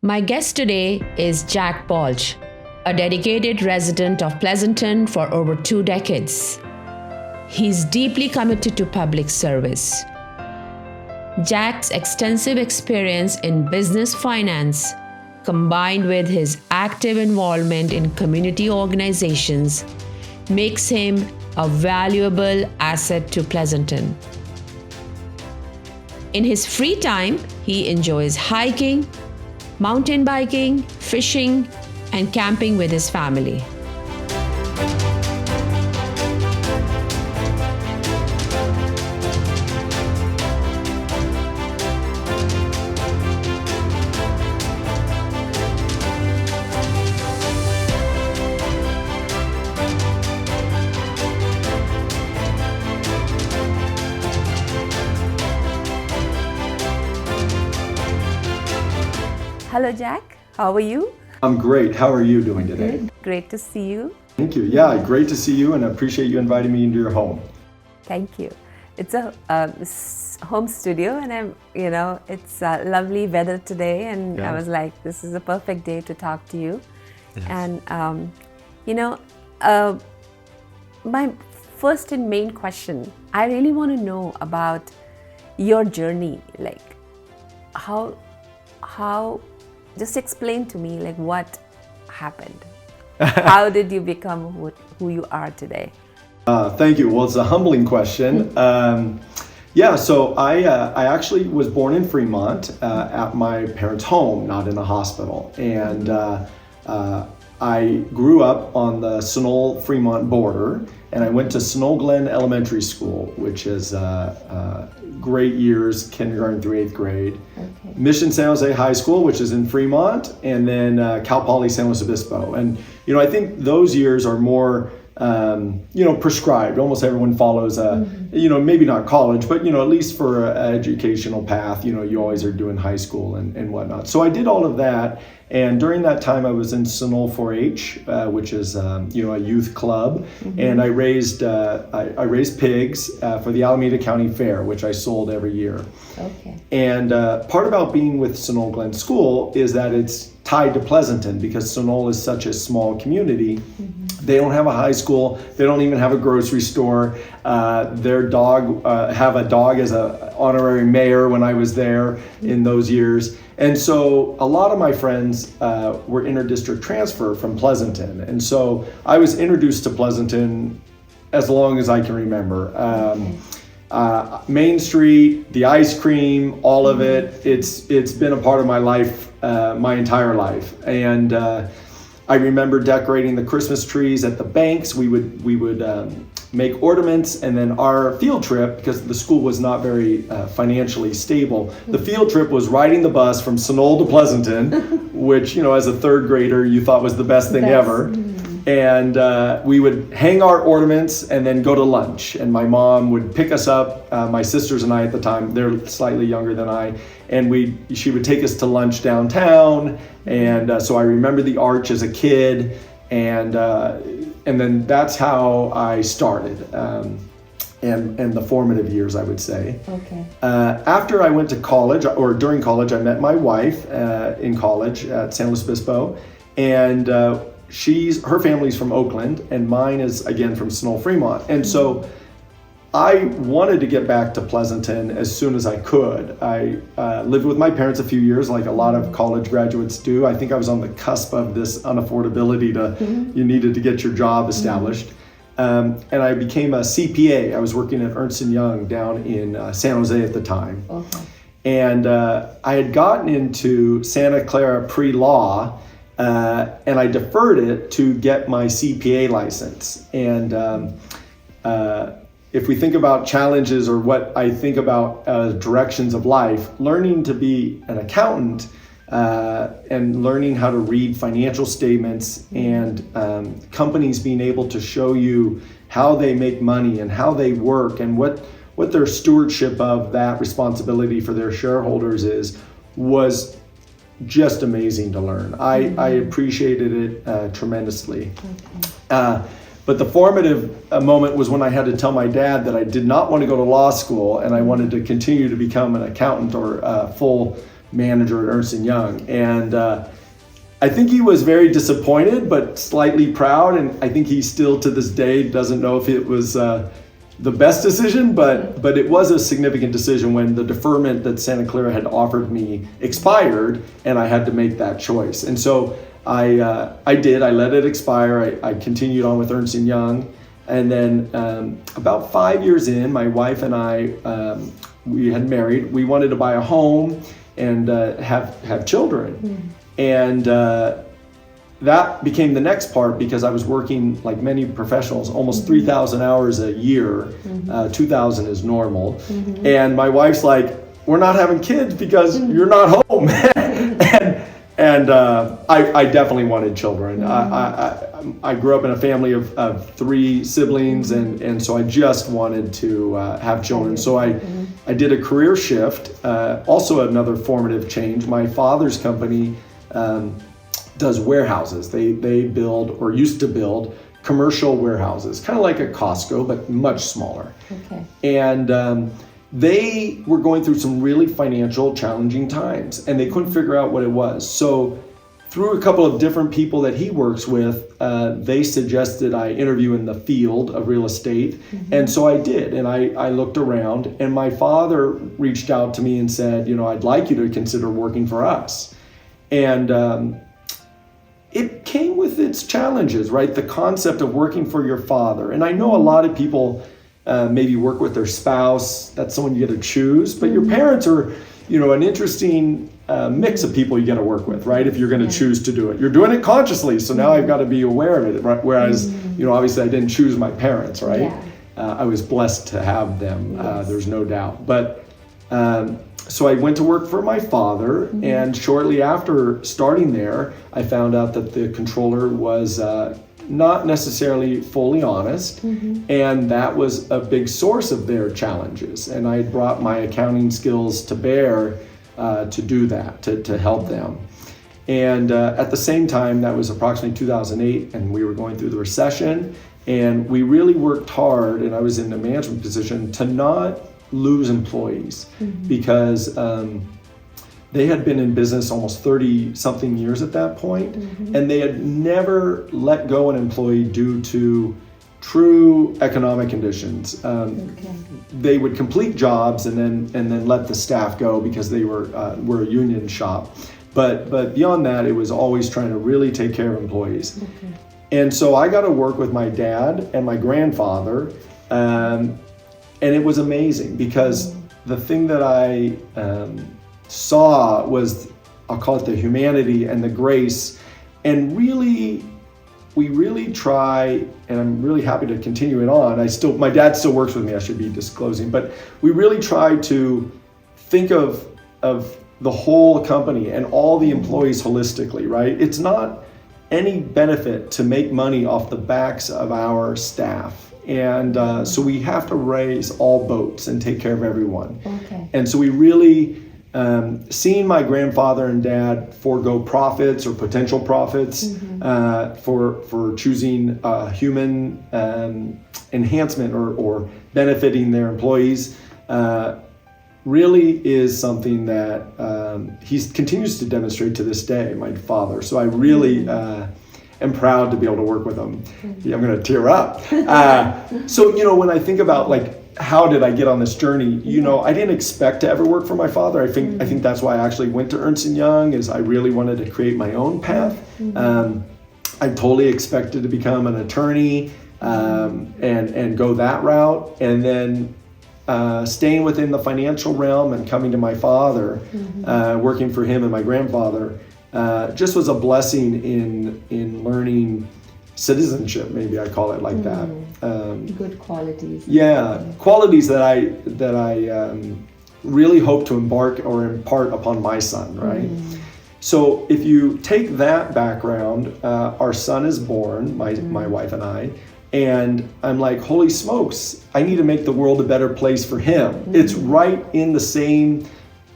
My guest today is Jack Balch, a dedicated resident of Pleasanton for over 2 decades. He's deeply committed to public service. Jack's extensive experience in business finance, combined with his active involvement in community organizations, makes him a valuable asset to Pleasanton. In his free time, he enjoys hiking, mountain biking, fishing, and camping with his family. Hello, Jack. How are you? I'm great. How are you doing today? Good. Great to see you. Thank you. Yeah, great to see you, and I appreciate you inviting me into your home. Thank you. It's a home studio, and it's lovely weather today, and I was like, this is a perfect day to talk to you. Yes. And my first and main question, I really want to know about your journey, like how. Just explain to me, like, what happened. How did you become who you are today? Thank you. Well, it's a humbling question. So I actually was born in Fremont at my parents' home, not in a hospital. And I grew up on the Sunol-Fremont border, and I went to Sunol Glen Elementary School, which is great years, kindergarten through 8th grade. Okay. Mission San Jose High School, which is in Fremont, and then Cal Poly San Luis Obispo. And, I think those years are more, prescribed. Almost everyone follows maybe not college, but, at least for an educational path, you always are doing high school and whatnot. So I did all of that. And during that time, I was in Sunol 4-H, which is a youth club, and I raised pigs for the Alameda County Fair, which I sold every year. Okay. And part about being with Sunol Glen School is that it's tied to Pleasanton because Sunol is such a small community. They don't have a high school. They don't even have a grocery store. Their dog have a dog as an honorary mayor when I was there in those years. And so a lot of my friends were interdistrict transfer from Pleasanton. And so I was introduced to Pleasanton as long as I can remember. Main Street, the ice cream, all of it, it's been a part of my life, my entire life. And I remember decorating the Christmas trees at the banks. We would make ornaments, and then our field trip, because the school was not very financially stable, the field trip was riding the bus from Sunol to Pleasanton, which, as a 3rd grader, you thought was the best thing ever. And we would hang our ornaments and then go to lunch. And my mom would pick us up, my sisters and I at the time, they're slightly younger than I, and she would take us to lunch downtown. And so I remember the arch as a kid, and then that's how I started, and the formative years, I would say. Okay. After I went to college, or during college, I met my wife in college at San Luis Obispo, and her family's from Oakland, and mine is again from Sunol Fremont. And so I wanted to get back to Pleasanton as soon as I could. I lived with my parents a few years, like a lot of college graduates do. I think I was on the cusp of this unaffordability you needed to get your job established. And I became a CPA. I was working at Ernst & Young down in San Jose at the time. Okay. And I had gotten into Santa Clara pre-law, and I deferred it to get my CPA license. And if we think about challenges, or what I think about directions of life, learning to be an accountant and learning how to read financial statements, and companies being able to show you how they make money and how they work and what their stewardship of that responsibility for their shareholders was just amazing to learn. I appreciated it tremendously. Okay. But the formative moment was when I had to tell my dad that I did not want to go to law school, and I wanted to continue to become an accountant or a full manager at Ernst & Young. And I think he was very disappointed, but slightly proud. And I think he still to this day doesn't know if it was the best decision, but it was a significant decision when the deferment that Santa Clara had offered me expired, and I had to make that choice. And so I did. I let it expire. I continued on with Ernst & Young. And then about 5 years in, my wife and I, we had married. We wanted to buy a home and have children. And that became the next part, because I was working, like many professionals, almost 3,000 hours a year. 2,000 is normal. And my wife's like, we're not having kids because you're not home. And I definitely wanted children. I grew up in a family of 3 siblings, and so I just wanted to have children. So I did a career shift, also another formative change. My father's company does warehouses. They build, or used to build, commercial warehouses, kind of like a Costco, but much smaller. Okay. And they were going through some really financial challenging times, and they couldn't figure out what it was. So through a couple of different people that he works with, they suggested I interview in the field of real estate. And so I did, and I looked around, and my father reached out to me and said, I'd like you to consider working for us. And it came with its challenges, right? The concept of working for your father. And I know a lot of people maybe work with their spouse. That's someone you get to choose. But your parents are, an interesting mix of people you get to work with, right? If you're going to choose to do it. You're doing it consciously, so now I've got to be aware of it. Right? Whereas, obviously I didn't choose my parents, right? Yeah. I was blessed to have them. There's no doubt. But so I went to work for my father, and shortly after starting there, I found out that the controller was not necessarily fully honest, and that was a big source of their challenges. And I brought my accounting skills to bear to do that, to help them. And at the same time, that was approximately 2008, and we were going through the recession, and we really worked hard, and I was in a management position, to not lose employees, because they had been in business almost 30 something years at that point, and they had never let go an employee due to true economic conditions. They would complete jobs and then let the staff go because they were a union shop. But beyond that, it was always trying to really take care of employees. And so I got to work with my dad and my grandfather, and it was amazing, because the thing that I saw was, I'll call it the humanity and the grace, and we really try, and I'm really happy to continue it on. My dad still works with me, I should be disclosing, but we really try to think of the whole company and all the employees holistically, right? It's not any benefit to make money off the backs of our staff. And so we have to raise all boats and take care of everyone. And so we really, seeing my grandfather and dad forego profits or potential profits for choosing human enhancement or benefiting their employees, really is something that he continues to demonstrate to this day, my father. So I really am proud to be able to work with him. I'm going to tear up. So, when I think about how did I get on this journey, I didn't expect to ever work for my father. I think that's why I actually went to Ernst & Young, is I really wanted to create my own path. I totally expected to become an attorney and go that route. And then staying within the financial realm and coming to my father, working for him and my grandfather, just was a blessing in learning citizenship, maybe I call it like that. Good qualities. Yeah, qualities that I really hope to embark or impart upon my son, right? So if you take that background, our son is born, my wife and I, and I'm like, holy smokes, I need to make the world a better place for him. It's right in the same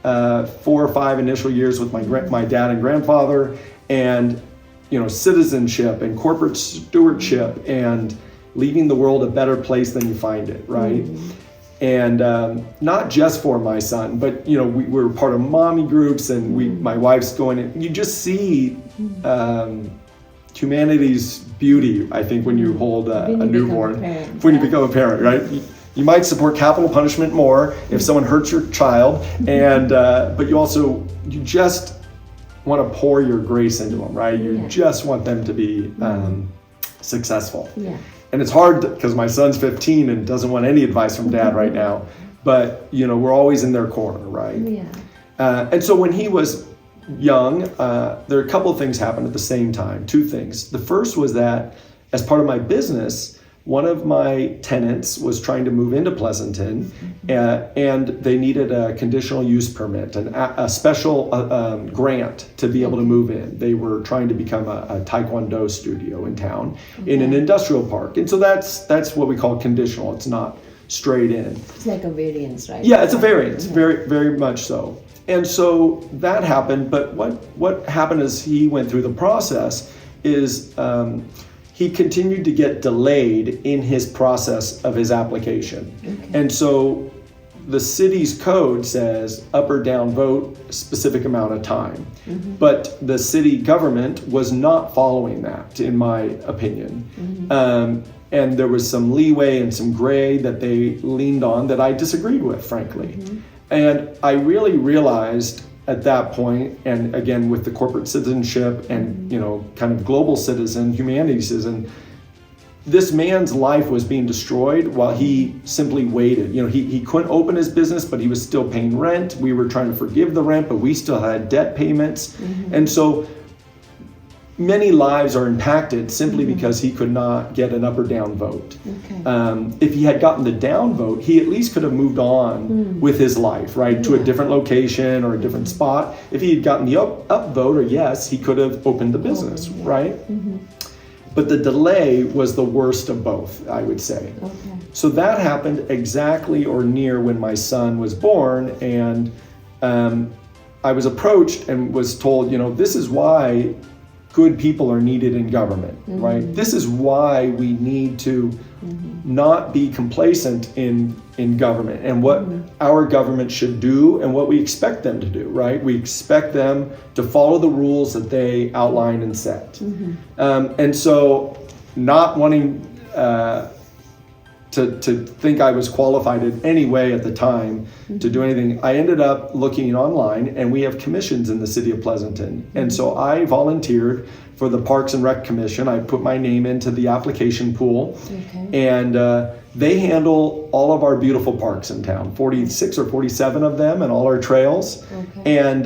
4 or 5 initial years with my dad and grandfather, and citizenship and corporate stewardship and leaving the world a better place than you find it, right? And not just for my son, but we're part of mommy groups, and my wife's going in. You just see humanity's beauty, I think, when you hold a newborn, when you become a parent, right? You might support capital punishment more if someone hurts your child, and but you just want to pour your grace into them, right? You just want them to be successful. Yeah. And it's hard because my son's 15 and doesn't want any advice from dad right now, but we're always in their corner, right? Yeah. And so when he was young, there are a couple of things happened at the same time. Two things. The first was that as part of my business, one of my tenants was trying to move into Pleasanton, and they needed a conditional use permit, a special grant to be able to move in. They were trying to become a Taekwondo studio in town, in an industrial park. And so that's what we call conditional. It's not straight in. It's like a variance, right? Yeah, it's a variance, very, very much so. And so that happened, but what happened as he went through the process is he continued to get delayed in his process of his application. Okay. And so the city's code says up or down vote a specific amount of time. Mm-hmm. But the city government was not following that, in my opinion. Mm-hmm. And there was some leeway and some gray that they leaned on that I disagreed with, frankly. Mm-hmm. And I really realized at that point, and again with the corporate citizenship and kind of global citizen, humanity citizen, this man's life was being destroyed while he simply waited. He couldn't open his business, but he was still paying rent. We were trying to forgive the rent, but we still had debt payments. Mm-hmm. And so many lives are impacted simply because he could not get an up or down vote. Okay. If he had gotten the down vote, he at least could have moved on with his life, right, to a different location or a different spot. If he had gotten the up vote, or yes, he could have opened the business, right? Mm-hmm. But the delay was the worst of both, I would say. Okay. So that happened exactly or near when my son was born, and I was approached and was told, this is why good people are needed in government, right? This is why we need to not be complacent in government and what our government should do and what we expect them to do, right? We expect them to follow the rules that they outline and set. And so not wanting to think I was qualified in any way at the time to do anything, I ended up looking online, and we have commissions in the city of Pleasanton. And so I volunteered for the Parks and Rec Commission. I put my name into the application pool, and they handle all of our beautiful parks in town, 46 or 47 of them, and all our trails. And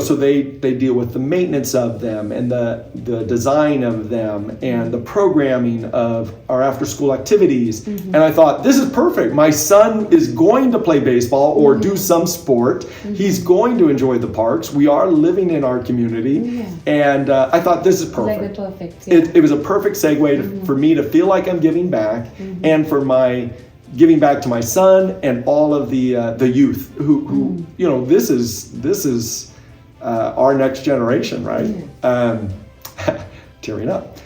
so they deal with the maintenance of them and the design of them and the programming of our after school activities. And I thought, this is perfect. My son is going to play baseball or do some sport. He's going to enjoy the parks. We are living in our community. And I thought, this is perfect. Like the perfect. It was a perfect segue for me to feel like I'm giving back, and for my giving back to my son and all of the youth who this is our next generation, right? Tearing up.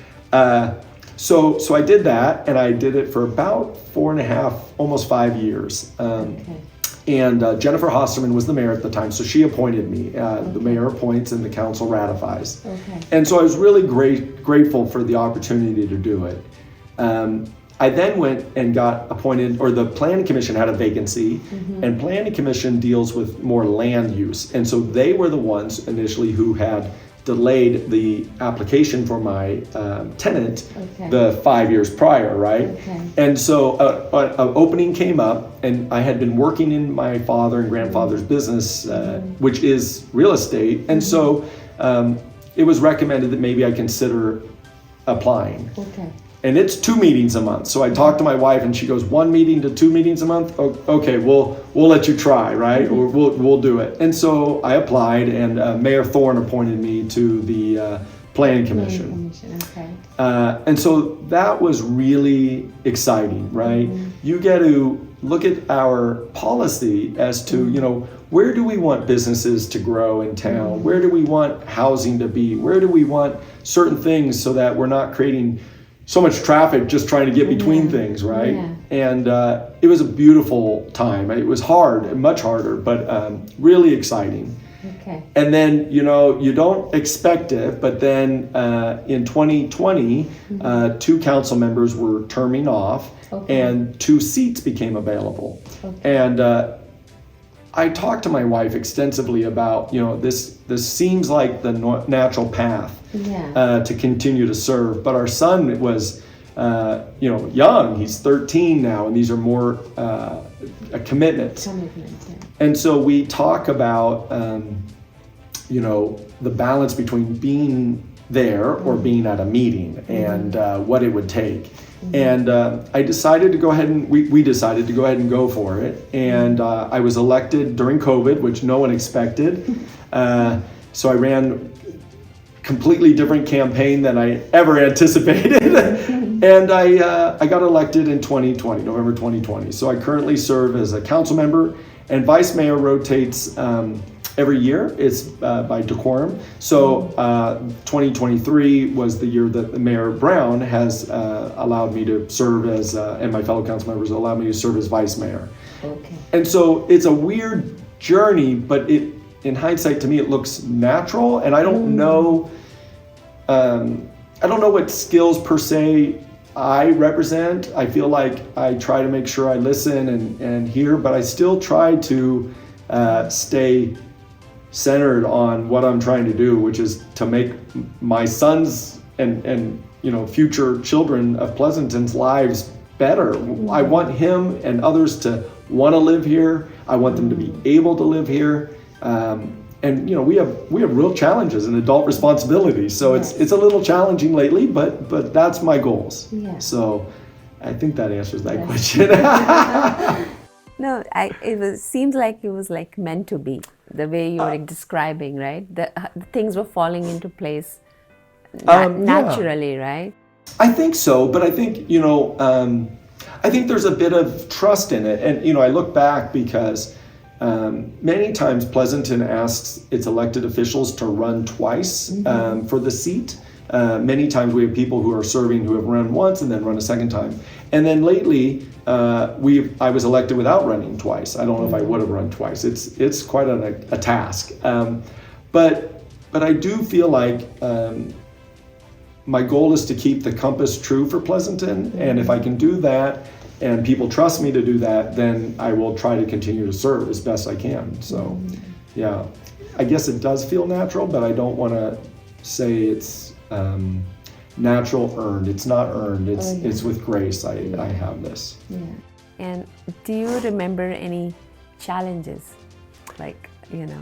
So I did that, and I did it for about 4.5, almost 5 years. And Jennifer Hosterman was the mayor at the time, so she appointed me. The mayor appoints and the council ratifies. And so I was really grateful for the opportunity to do it. I then went and got appointed, or the Planning Commission had a vacancy, and Planning Commission deals with more land use. And so they were the ones initially who had delayed the application for my tenant the 5 years prior, right? And so an opening came up, and I had been working in my father and grandfather's business, which is real estate. And so it was recommended that maybe I consider applying. And it's 2 meetings a month. So I talked to my wife, and she goes, 1 meeting to 2 meetings a month? Okay, we'll let you try, right? Or we'll do it. And so I applied, and Mayor Thorne appointed me to the Planning Commission. And so that was really exciting, right? You get to look at our policy as to, where do we want businesses to grow in town? Where do we want housing to be? Where do we want certain things so that we're not creating so much traffic just trying to get between things, right? Yeah. And it was a beautiful time. It was hard, much harder, but really exciting. Okay. And then, you don't expect it, but then in 2020, 2 council members were terming off, and 2 seats became available. And I talked to my wife extensively about, this seems like the natural path to continue to serve. But our son was, young. He's 13 now, and these are more a commitment. And so we talk about, the balance between being there or being at a meeting and what it would take. And I decided to go ahead and we decided to go ahead and go for it. And I was elected during COVID, which no one expected. So I ran completely different campaign than I ever anticipated. And I got elected in 2020, November 2020. So I currently serve as a council member, and vice mayor rotates every year. It's by decorum. So 2023 was the year that Mayor Brown has allowed me to serve as, and my fellow council members allowed me to serve as vice mayor. Okay. And so it's a weird journey, but in hindsight, to me, it looks natural. And I don't know, what skills per se I represent. I feel like I try to make sure I listen and hear, but I still try to stay centered on what I'm trying to do, which is to make my sons and future children of Pleasanton's lives better. I want him and others to want to live here. I want them to be able to live here. And we have real challenges and adult responsibilities. So it's a little challenging lately, but that's my goals. Yeah. So I think that answers that question. No, seems like it was like meant to be, the way you were describing, right? The things were falling into place naturally, right? I think so, but I think, I think there's a bit of trust in it. And, I look back because many times Pleasanton asks its elected officials to run twice for the seat. Many times we have people who are serving who have run once and then run a second time. And then lately, I was elected without running twice. I don't know if I would have run twice. It's quite a task. But I do feel like my goal is to keep the compass true for Pleasanton. And if I can do that, and people trust me to do that, then I will try to continue to serve as best I can. So, yeah, I guess it does feel natural, but I don't want to say it's natural earned. It's not earned. It's with grace. I have this. Yeah. And do you remember any challenges, like,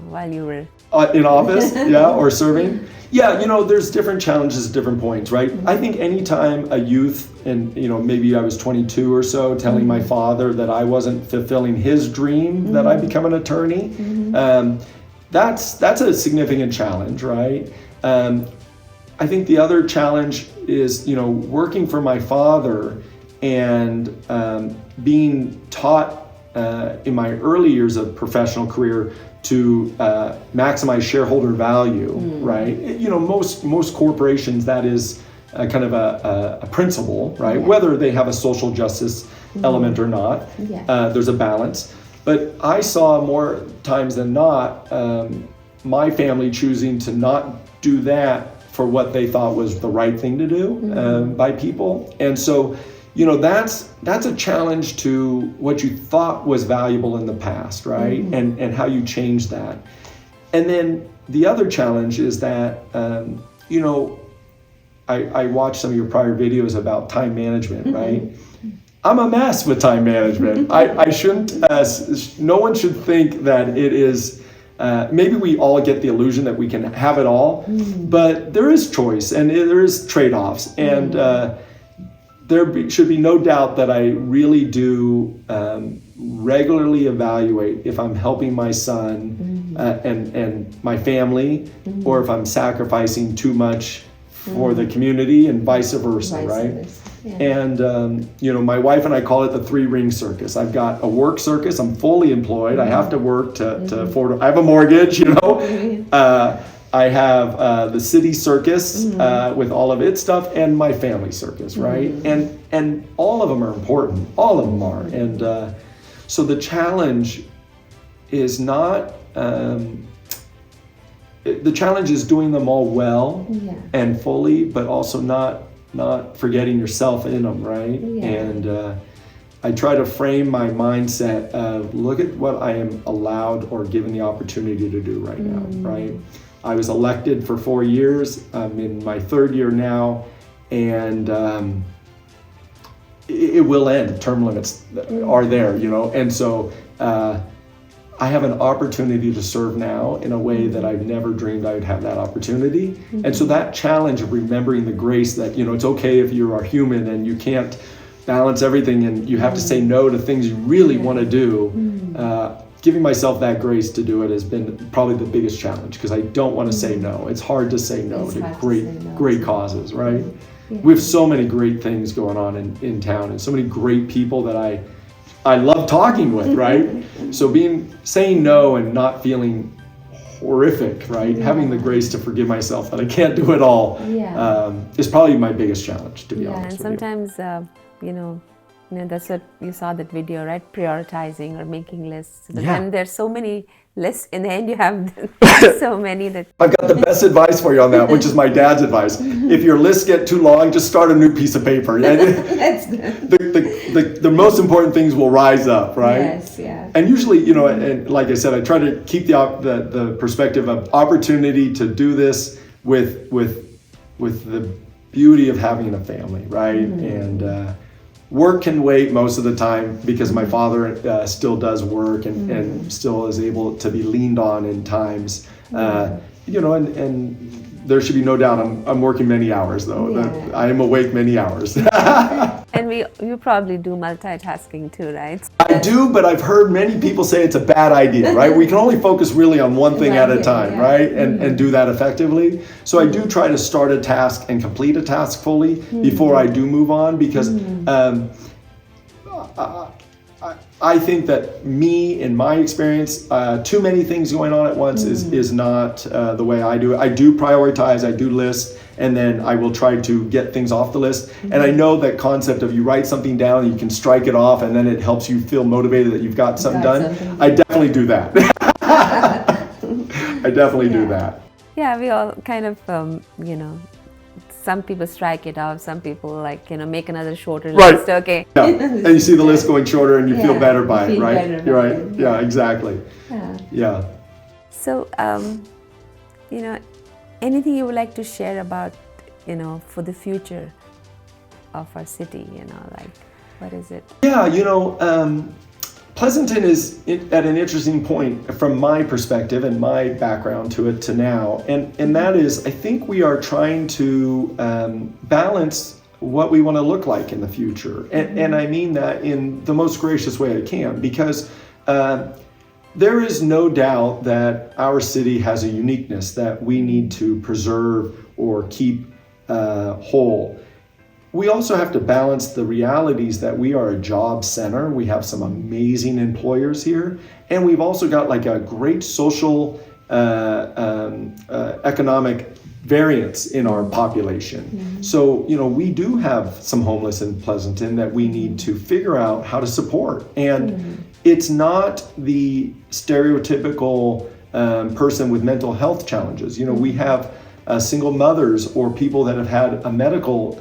while you were in office, or serving? Yeah, there's different challenges at different points, right? I think anytime a youth, and maybe I was 22 or so, telling my father that I wasn't fulfilling his dream that I become an attorney, that's a significant challenge, right? I think the other challenge is, working for my father and being taught in my early years of professional career to maximize shareholder value, right? Most corporations, that is kind of a principle, right? Whether they have a social justice element or not, there's a balance. But I saw more times than not my family choosing to not do that for what they thought was the right thing to do by people. And so, that's a challenge to what you thought was valuable in the past, right? And how you change that. And then the other challenge is that, I watched some of your prior videos about time management, right? I'm a mess with time management. I shouldn't, no one should think that it is, maybe we all get the illusion that we can have it all, but there is choice and there is trade-offs. And there should be no doubt that I really do regularly evaluate if I'm helping my son and my family, or if I'm sacrificing too much for the community, and vice versa, right? And my wife and I call it the 3-ring circus. I've got a work circus. I'm fully employed. I have to work to afford. I have a mortgage, I have the city circus with all of its stuff, and my family circus, right? And all of them are important. All of them are. And so the challenge is not. The challenge is doing them all well and fully, but also not forgetting yourself in them, right? Yeah. And I try to frame my mindset of look at what I am allowed or given the opportunity to do right now, right? I was elected for 4 years. I'm in my 3rd year now, and it will end. Term limits are there, and so I have an opportunity to serve now in a way that I've never dreamed I would have that opportunity. And so that challenge of remembering the grace that, it's okay if you are human and you can't balance everything and you have to say no to things you really want to do. Giving myself that grace to do it has been probably the biggest challenge, because I don't want to say no. It's hard to say no to great causes, right? We have so many great things going on in town, and so many great people that I love talking with, right? So saying no and not feeling horrific, right? Having the grace to forgive myself that I can't do it all is probably my biggest challenge, to be honest. And sometimes, that's what you saw that video, right? Prioritizing or making lists. And there's so many lists. In the end, you have so many that. I've got the best advice for you on that, which is my dad's advice. If your lists get too long, just start a new piece of paper. That's good. The most important things will rise up, right? Yes, yeah. And usually, and like I said, I try to keep the perspective of opportunity to do this with the beauty of having a family, right? And work can wait most of the time, because my father still does work and still is able to be leaned on in times, and there should be no doubt I'm working many hours though. I am awake many hours. And you probably do multitasking too, right? I do, but I've heard many people say it's a bad idea, right? We can only focus really on one thing at a time, right? And do that effectively. So I do try to start a task and complete a task fully before I do move on, because I think that in my experience, too many things going on at once is not the way I do it. I do prioritize, I do list, and then I will try to get things off the list. And I know that concept of you write something down, and you can strike it off, and then it helps you feel motivated that you've got something done. I definitely do that. I definitely do that. Yeah, we all kind of, some people strike it off, some people make another shorter list. Okay. Yeah. And you see the list going shorter and you feel better by it, right? You're right. Yeah, exactly. Yeah. So, anything you would like to share about, for the future of our city, what is it? Yeah, Pleasanton is at an interesting point from my perspective and my background to it to now. And that is, I think we are trying to balance what we want to look like in the future. And I mean that in the most gracious way I can, because there is no doubt that our city has a uniqueness that we need to preserve or keep whole. We also have to balance the realities that we are a job center. We have some amazing employers here, and we've also got a great social economic variance in our population. So, we do have some homeless in Pleasanton that we need to figure out how to support. And it's not the stereotypical person with mental health challenges. We have single mothers or people that have had a medical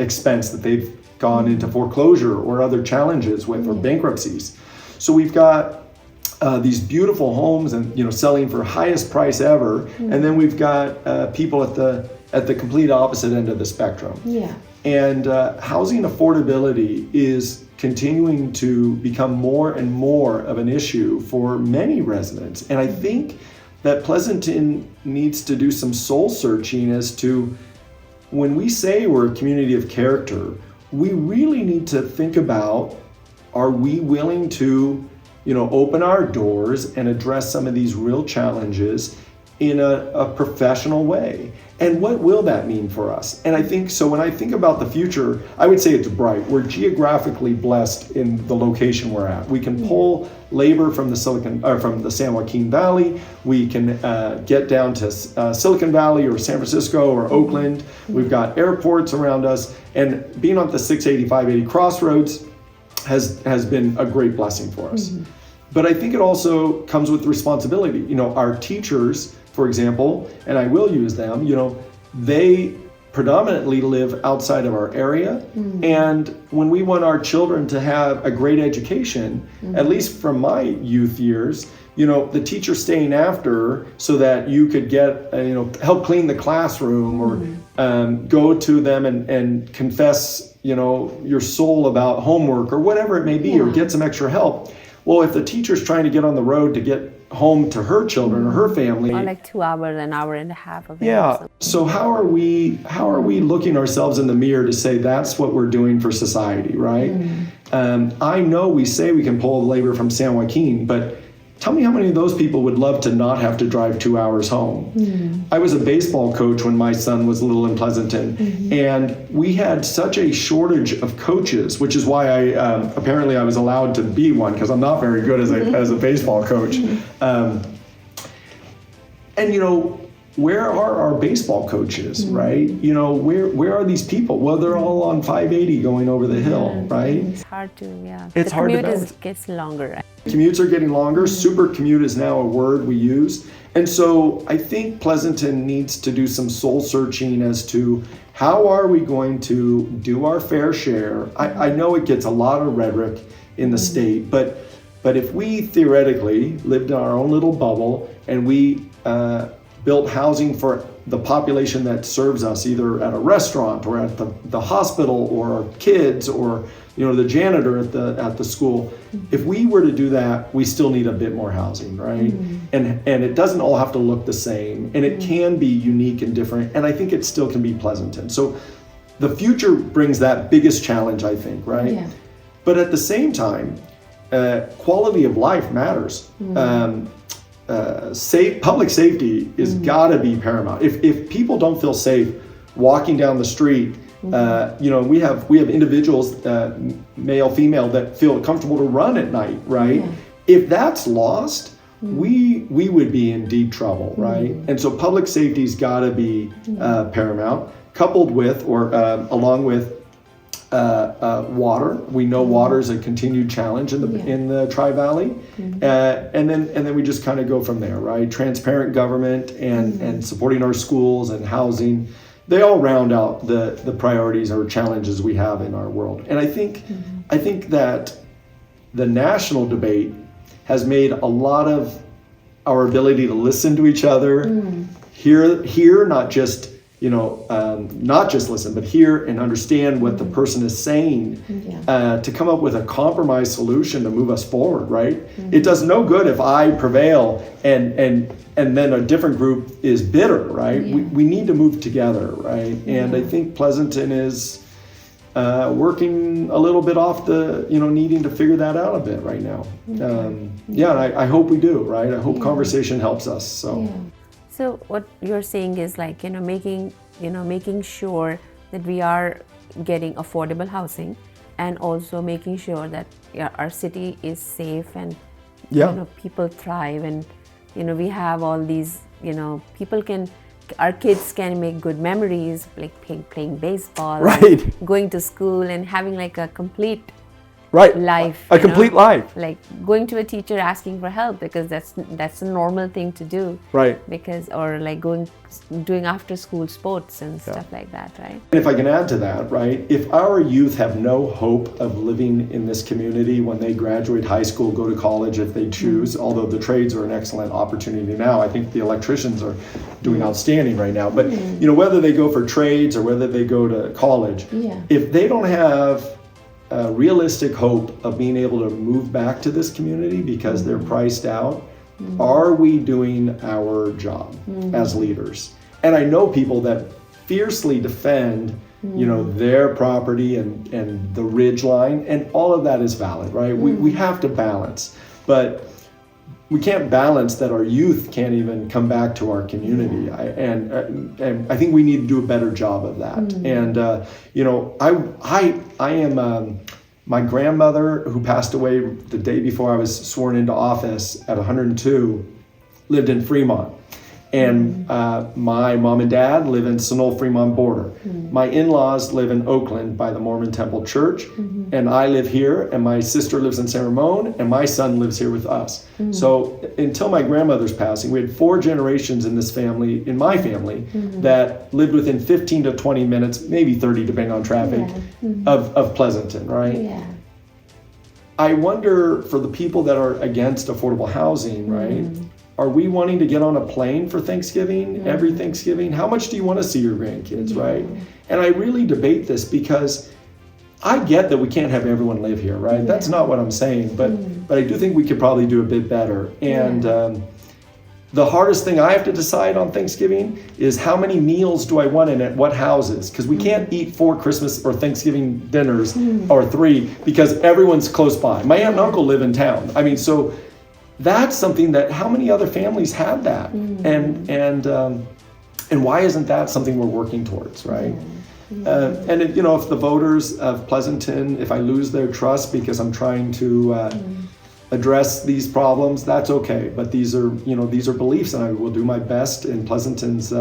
expense that they've gone into foreclosure or other challenges with, or bankruptcies. So we've got these beautiful homes and selling for highest price ever, and then we've got people at the complete opposite end of the spectrum. And housing affordability is continuing to become more and more of an issue for many residents, and I think that Pleasanton needs to do some soul searching as to, when we say we're a community of character, we really need to think about, are we willing to, open our doors and address some of these real challenges in a professional way. And what will that mean for us? And I think so when I think about the future, I would say it's bright. We're geographically blessed in the location we're at. We can pull labor from the San Joaquin Valley. We can get down to Silicon Valley or San Francisco or Oakland. We've got airports around us, and being on the 680, 580 crossroads has been a great blessing for us. But I think it also comes with responsibility. You know, our teachers, for example, and I will use them, you know, they predominantly live outside of our area. And when we want our children to have a great education, at least from my youth years, you know, the teacher staying after so that you could get, you know, help clean the classroom or go to them and confess, you know, your soul about homework or whatever it may be, or get some extra help. Well, if the teacher's trying to get on the road to get home to her children or her family, or like 2 hours, an hour and a half of it. Yeah. So how are we looking ourselves in the mirror to say that's what we're doing for society, right? I know we say we can pull labor from San Joaquin, but tell me how many of those people would love to not have to drive 2 hours home. I was a baseball coach when my son was little in Pleasanton, and we had such a shortage of coaches, which is why apparently I was allowed to be one, because I'm not very good as a baseball coach. And you know, where are our baseball coaches, right? You know, where are these people? Well, they're all on 580 going over the hill, right? It's hard to, It's hard to balance. The commute gets longer, right? Commutes are getting longer. Super commute is now a word we use. And so I think Pleasanton needs to do some soul searching as to how are we going to do our fair share. I know it gets a lot of rhetoric in the state, but if we theoretically lived in our own little bubble and we built housing for the population that serves us, either at a restaurant or at the hospital or our kids or, you know, the janitor at the school. If we were to do that, we still need a bit more housing, right? And it doesn't all have to look the same, and it can be unique and different, and I think it still can be Pleasanton. So the future brings that biggest challenge, I think, right? Yeah. But at the same time, quality of life matters. Public safety is gotta be paramount. If people don't feel safe walking down the street, you know, we have individuals, male, female, that feel comfortable to run at night, right? If that's lost, we would be in deep trouble, right? And so public safety's gotta be paramount, coupled with or along with water. We know water is a continued challenge in the Tri-Valley, and then we just kind of go from there, right? Transparent government and supporting our schools and housing. They all round out the priorities or challenges we have in our world. And I think that the national debate has made a lot of our ability to listen to each other, hear not just, you know, not just listen, but hear and understand what the person is saying, to come up with a compromise solution to move us forward, right? It does no good if I prevail and then a different group is bitter, right? We need to move together, right? And I think Pleasanton is working a little bit off the, you know, needing to figure that out a bit right now. And I hope we do, right? I hope conversation helps us, so. So what you're saying is like, you know, making sure that we are getting affordable housing, and also making sure that our city is safe and you know, people thrive, and you know, we have all these, you know, our kids can make good memories, like playing baseball, right, going to school and having like a complete life, a complete life, like going to a teacher asking for help, because that's a normal thing to do, right? Because, or like doing after school sports and stuff like that, right? And if I can add to that, right, if our youth have no hope of living in this community when they graduate high school, go to college if they choose, although the trades are an excellent opportunity now. I think the electricians are doing outstanding right now, but you know, whether they go for trades or whether they go to college, if they don't have a realistic hope of being able to move back to this community because they're priced out, are we doing our job as leaders? And I know people that fiercely defend, you know, their property and the ridge line, and all of that is valid, right? We have to balance, but we can't balance that our youth can't even come back to our community. And I think we need to do a better job of that. And I am my grandmother, who passed away the day before I was sworn into office at 102, lived in Fremont. And my mom and dad live in Sonoma-Fremont border. My in-laws live in Oakland by the Mormon Temple Church. And I live here, and my sister lives in San Ramon, and my son lives here with us. So until my grandmother's passing, we had 4 generations in this family, in my family, that lived within 15 to 20 minutes, maybe 30 depending on traffic, of Pleasanton, right? Yeah. I wonder, for the people that are against affordable housing, right? Are we wanting to get on a plane for Thanksgiving, every Thanksgiving? How much do you want to see your grandkids, right? And I really debate this, because I get that we can't have everyone live here, right? That's not what I'm saying, but I do think we could probably do a bit better. And the hardest thing I have to decide on Thanksgiving is how many meals do I want and at what houses? Because we can't eat 4 Christmas or Thanksgiving dinners or 3 because everyone's close by. My aunt and uncle live in town. I mean, so that's something that, how many other families have that? And why isn't that something we're working towards, right? And if the voters of Pleasanton, if I lose their trust because I'm trying to address these problems, that's okay. But these are beliefs, and I will do my best in Pleasanton's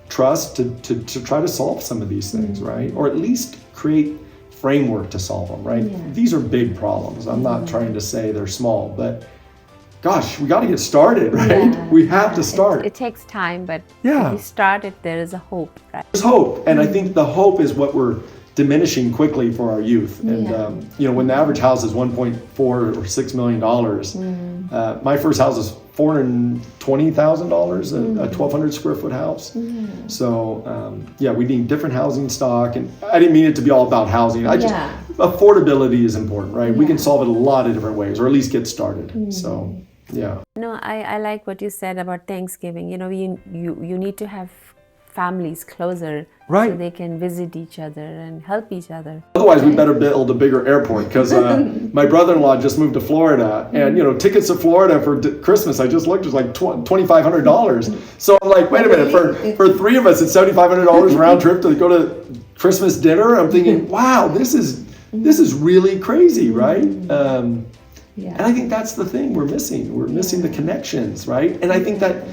trust to try to solve some of these things, right? Or at least create framework to solve them, right? These are big problems. I'm not trying to say they're small, but gosh, we got to get started, right? We have to start. It takes time, but Yeah. if you start it, there is a hope, right? There's hope, and I think the hope is what we're diminishing quickly for our youth. And when the average house is 1.4 or $6 million, my first house is $420,000, a 1,200 square foot house. So we need different housing stock, and I didn't mean it to be all about housing. Affordability is important, right? We can solve it a lot of different ways, or at least get started. So No, I like what you said about Thanksgiving. You need to have families closer, Right. so they can visit each other and help each other. Otherwise, we better build a bigger airport, because my brother-in-law just moved to Florida, and tickets to Florida for Christmas, I just looked, it was like $2,500. So I'm like, wait a minute, for 3 of us, it's $7,500 round trip to go to Christmas dinner. I'm thinking, wow, this is really crazy, right? And I think that's the thing we're missing. We're missing the connections, right? And I think that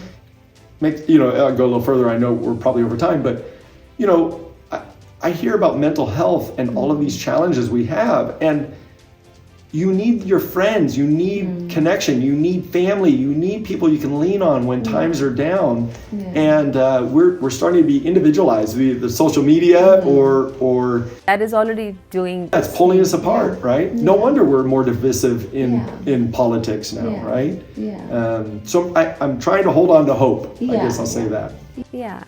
makes, I'll go a little further. I know we're probably over time, but I hear about mental health and all of these challenges we have, and you need your friends, you need connection, you need family, you need people you can lean on when times are down. And we're starting to be individualized via the social media or That is already doing. that's pulling us apart, right? No wonder we're more divisive in politics now, right? So I'm trying to hold on to hope. I guess I'll say that.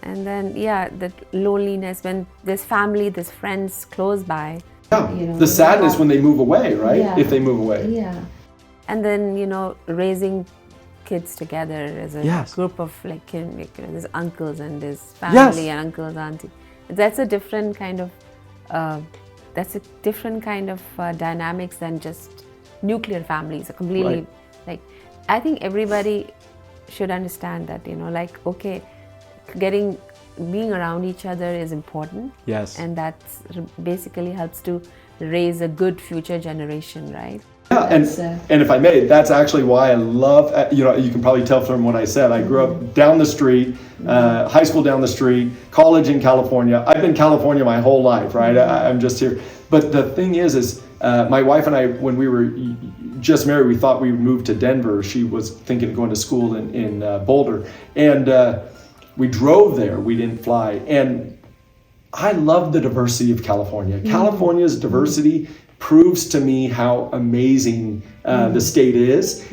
And then that loneliness when there's family, there's friends close by. The sadness when they move away, right? If they move away. And then raising kids together as a group of there's uncles and there's family and uncles, auntie. That's a different kind of dynamics than just nuclear families. Completely I think everybody should understand that being around each other is important. Yes. And that basically helps to raise a good future generation, right? And if I may, that's actually why I love, you can probably tell from what I said, I grew up down the street, high school down the street, college in California. I've been in California my whole life, right? I'm just here. But the thing is my wife and I, when we were just married, we thought we would move to Denver. She was thinking of going to school in Boulder. And we drove there, we didn't fly. And I love the diversity of California. California's diversity proves to me how amazing the state is.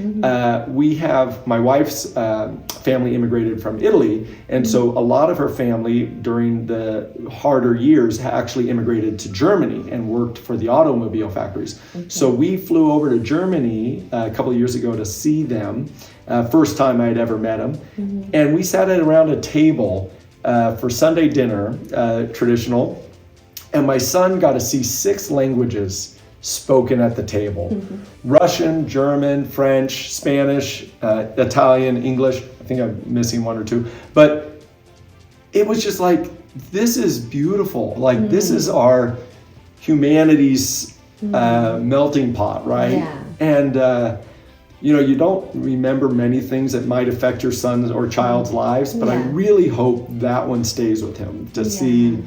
We have, my wife's family immigrated from Italy, and so a lot of her family during the harder years actually immigrated to Germany and worked for the automobile factories. So we flew over to Germany a couple of years ago to see them. First time I had ever met them. And we sat around a table for Sunday dinner, traditional, and my son got to see 6 languages spoken at the table. Russian, German, French, Spanish, Italian, English. I think I'm missing one or two. But it was just like, this is beautiful. Like, this is our humanity's melting pot, right? Yeah. And, you don't remember many things that might affect your son's or child's lives, but I really hope that one stays with him to see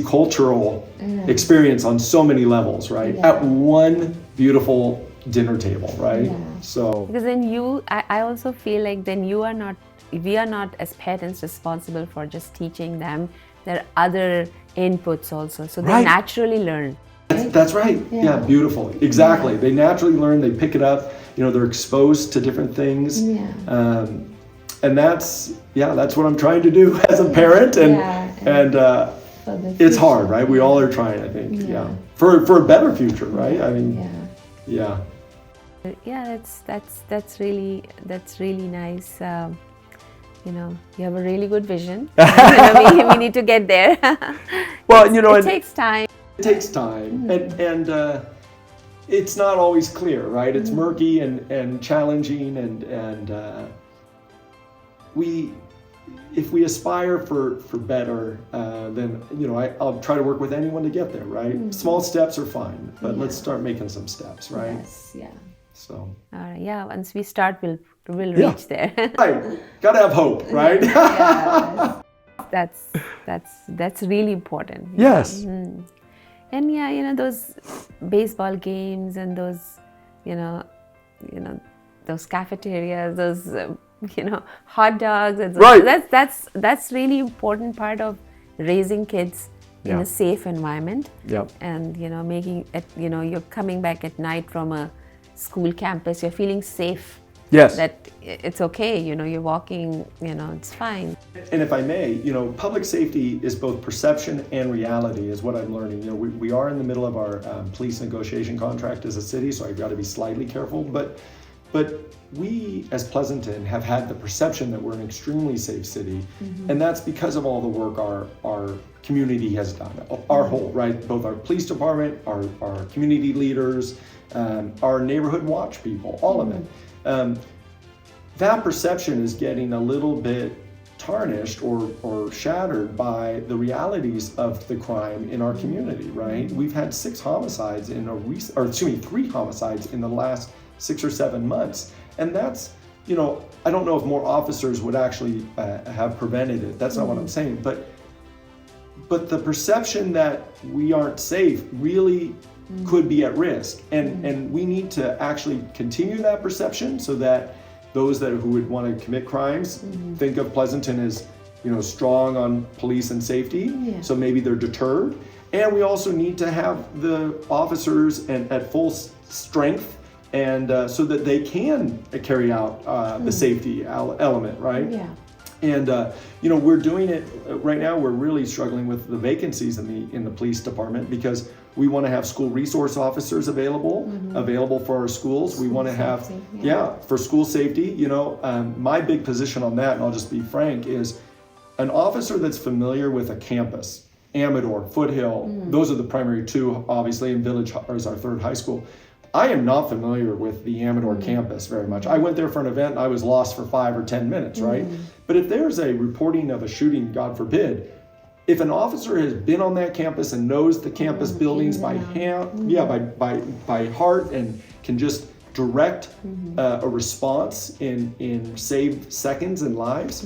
cultural experience on so many levels, right? At one beautiful dinner table, right? Yeah. So Because then I also feel like then we are not as parents responsible for just teaching them. There are other inputs also, so they naturally learn. that's right. Yeah, beautiful. Exactly. They naturally learn. They pick it up. They're exposed to different things. And that's what I'm trying to do as a parent. And it's hard, right? We all are trying, I think. Yeah. For a better future, right? I mean, yeah. Yeah, that's really nice. You have a really good vision. we need to get there. Well, it takes time. It takes time, and it's not always clear, right? It's murky and challenging, and if we aspire for better, then I'll try to work with anyone to get there, right? Small steps are fine, but let's start making some steps, right? Yes, yeah. So. All right, once we start, we'll reach there. Right, gotta have hope, right? That's really important. Yes. And those baseball games and those, those cafeterias, those, hot dogs. And Right. That's really important part of raising kids in a safe environment. Yep. And making it, you're coming back at night from a school campus, you're feeling safe. Yes. That it's okay, you're walking, it's fine. And if I may, public safety is both perception and reality is what I'm learning. We are in the middle of our police negotiation contract as a city, so I've got to be slightly careful. But we as Pleasanton have had the perception that we're an extremely safe city. And that's because of all the work our community has done, our whole, right? Both our police department, our community leaders, our neighborhood watch people, all of it. That perception is getting a little bit tarnished or shattered by the realities of the crime in our community, right? We've had 3 homicides in the last 6 or 7 months. And that's, I don't know if more officers would actually have prevented it. That's not what I'm saying. But the perception that we aren't safe really could be at risk, and we need to actually continue that perception so that those who would want to commit crimes think of Pleasanton as strong on police and safety. So maybe they're deterred, and we also need to have the officers at full strength, and so that they can carry out the safety element, right? Yeah. And we're doing it right now. We're really struggling with the vacancies in the police department because we want to have school resource officers available for our schools. We want to have for school safety. My big position on that, and I'll just be frank, is an officer that's familiar with a campus, Amador, Foothill. Those are the primary 2, obviously, and Village is our 3rd high school. I am not familiar with the Amador campus very much. I went there for an event and I was lost for 5 or 10 minutes, right? But if there's a reporting of a shooting, God forbid, if an officer has been on that campus and knows the campus buildings by heart, and can just direct a response in save seconds and lives,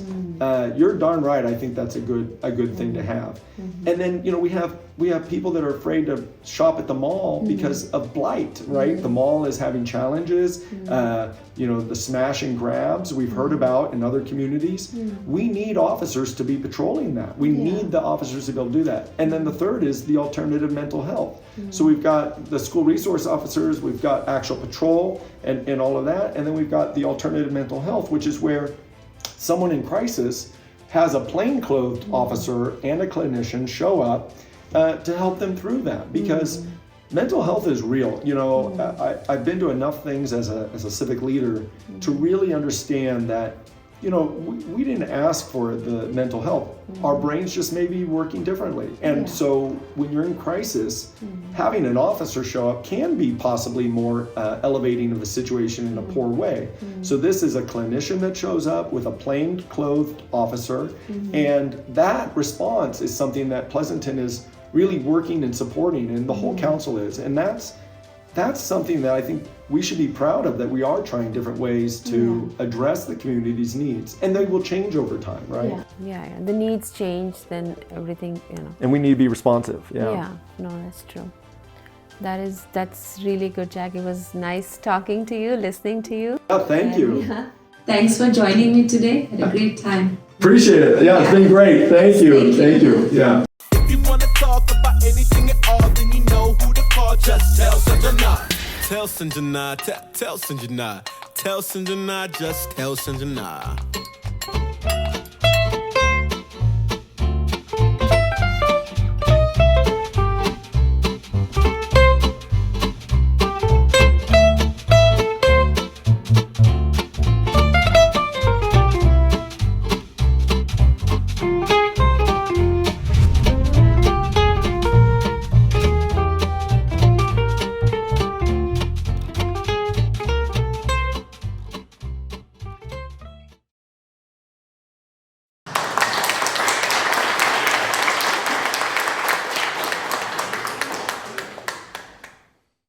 you're darn right. I think that's a good thing to have. And then we have people that are afraid to shop at the mall because of blight, right? The mall is having challenges. The smash and grabs we've heard about in other communities. We need officers to be patrolling that. We need the officers to be able to do that. And then the third is the alternative mental health. So we've got the school resource officers, we've got actual patrol and all of that. And then we've got the alternative mental health, which is where someone in crisis has a plainclothed officer and a clinician show up to help them through that, because mental health is real. I've been to enough things as a civic leader to really understand that we didn't ask for the mental health. Our brains just may be working differently. And so when you're in crisis, having an officer show up can be possibly more elevating of a situation in a poor way. So this is a clinician that shows up with a plain clothed officer, and that response is something that Pleasanton is really working and supporting, and the whole council is. And that's something that I think we should be proud of, that we are trying different ways to address the community's needs, and they will change over time, right? Yeah. The needs change, then everything, And we need to be responsive. Yeah, no, that's true. That's really good, Jack. It was nice talking to you, listening to you. Thank you. Yeah. Thanks for joining me today. Had a great time. Appreciate it. Yeah, it's been great. Thank you. Thank you. Yeah. If you want to talk about anything at all, then you know who to call. Just tell Sanjana. Tell Sanjana. Tell Sanjana. Tell Sanjana. Just tell Sanjana.